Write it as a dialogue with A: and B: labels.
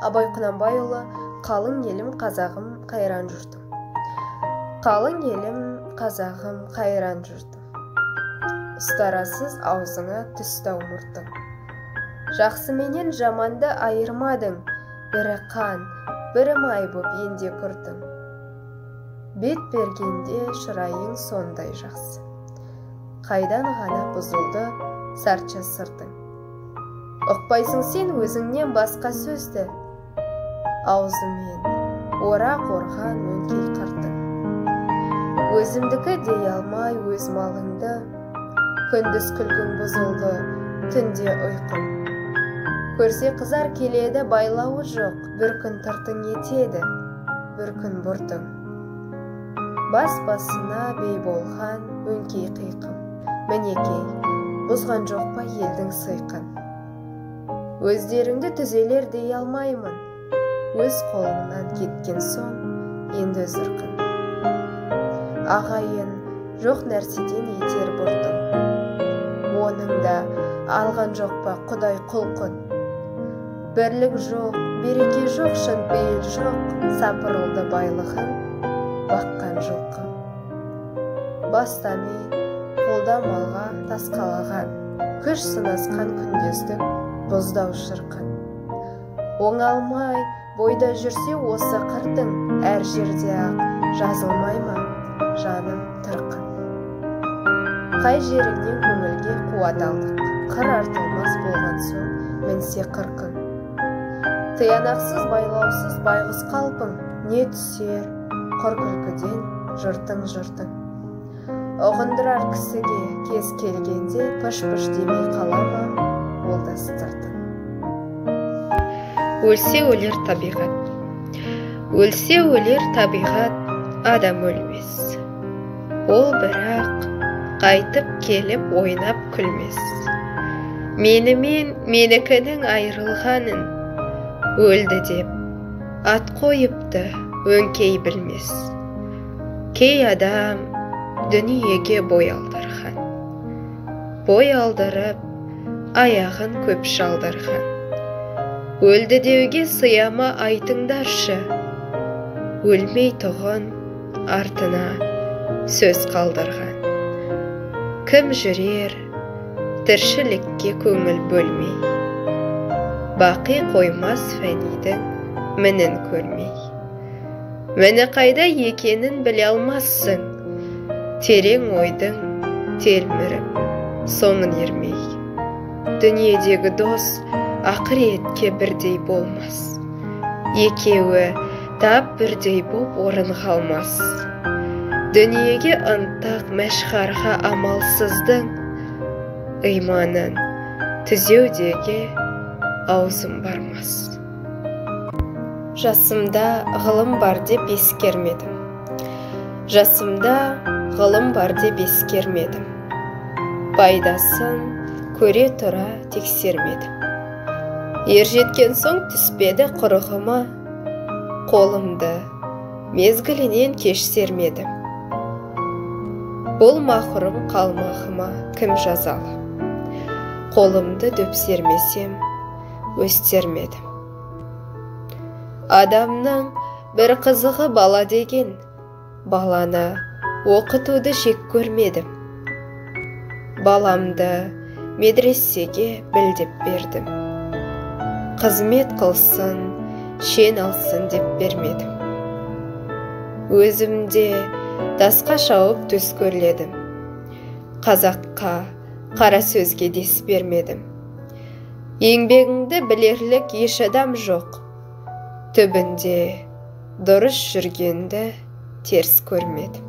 A: Абай Құнанбайұлы «Қалың елім, қазағым, қайран жұртым». Қалың елім, қазағым, қайран жұртым. Ұстарасыз аузыңа түстау мұртың. Жақсы менен жаманды айырмадың, бірі қан, бірі май боп енде күртің. Бет бергенде шырайың сондай жақсы. Қайдан ғана бұзылды сарча сыртың. Ұқпайсың сен өзіңнен басқа сөзді, аузымен орақ орған өңкей қыртың. Өзімдікі дей алмай өз малыңды, күндіз күлкің бұзылды, түнде ұйқың. Көрсе қызар келеді байлауы жоқ, бір күн тыртың етеді, бір күн бұртың. Бас-басына бей болған өңкей қиқым. Мінекей, бұзған жоқ па елдің сыйқын. Өздеріңді түзелер дей алмаймын, өз қолыңнан кеткен соң енді өзіркін. Ағайын жоқ нәрседен етер бұртың. Оның да алған жоқ па құдай құлқын. Бірлік жоқ, береке жоқ, шын бейіл жоқ, сапырылды байлығын баққан жылқы. Бастамей қолда малға тасқалаған, күш сынасқан күндестік бұздау шырқын. Оңалмай бойда жүрсе осы қыртың, әр жерде ақ жазылмай ма жаным тырқын. Қай жеріңнен көңілге қуат алдық, қыр артылмас болған соң мінсе қырқын. Тиянақсыз байлаусыз байғұс қалпың, не түсер құр күлкіден жұртың. Ұғындырар кісіге кез келгенде пыш-пыш демей қала ма ол да сыртың.
B: Өлсе өлер табиғат. Өлсе өлер табиғат, адам өлмес. Ол бірақ қайтып келіп ойнап күлмес. Менімен менікінің айырылғанын өлді деп ат қойыпты өңкей білмес. Кей адам дүниеге бой алдырған, бой алдырып аяғын көп шалдырған. Өлді деуге сыяма айтыңдаршы, өлмей тұғын артына сөз қалдырған. Кім жүрер тіршілікке көңіл бөлмей, бақи қоймас фәнидің мінін көрмей. Міні қайда екенін біле алмассың, терең ойдың телміріп соңын ермей. Дүниедегі дос ақыретке бірдей болмас, екеуі тап бірдей боп орын қалмас. Дүниеге ынтық мәшғарға амалсыздың, иманын түзеудеге аузым бармас.
A: Жасымда ғылым бар деп ескермедім. Жасымда ғылым бар деп ескермедім. Пайдасын көре тұра тексермедім. Ер жеткен соң түспеді құрығыма, қолымды мезгілінен кеш сермедім. Бұл мақұрым қалмағыма кім жазалы? Қолымды дөп сермесем өстермедім. Адамның бір қызығы бала деген, баланы оқытуды жек көрмедім. Баламды медресеге білдеп бердім. Қызмет қылсын, шен алсын деп бермедім. Өзімде тасқа шауып төс көрледім. Қазаққа қара сөзге дес бермедім. Еңбегіңді білерлік еш адам жоқ. Түбінде дұрыс жүргенді теріс көрмедім.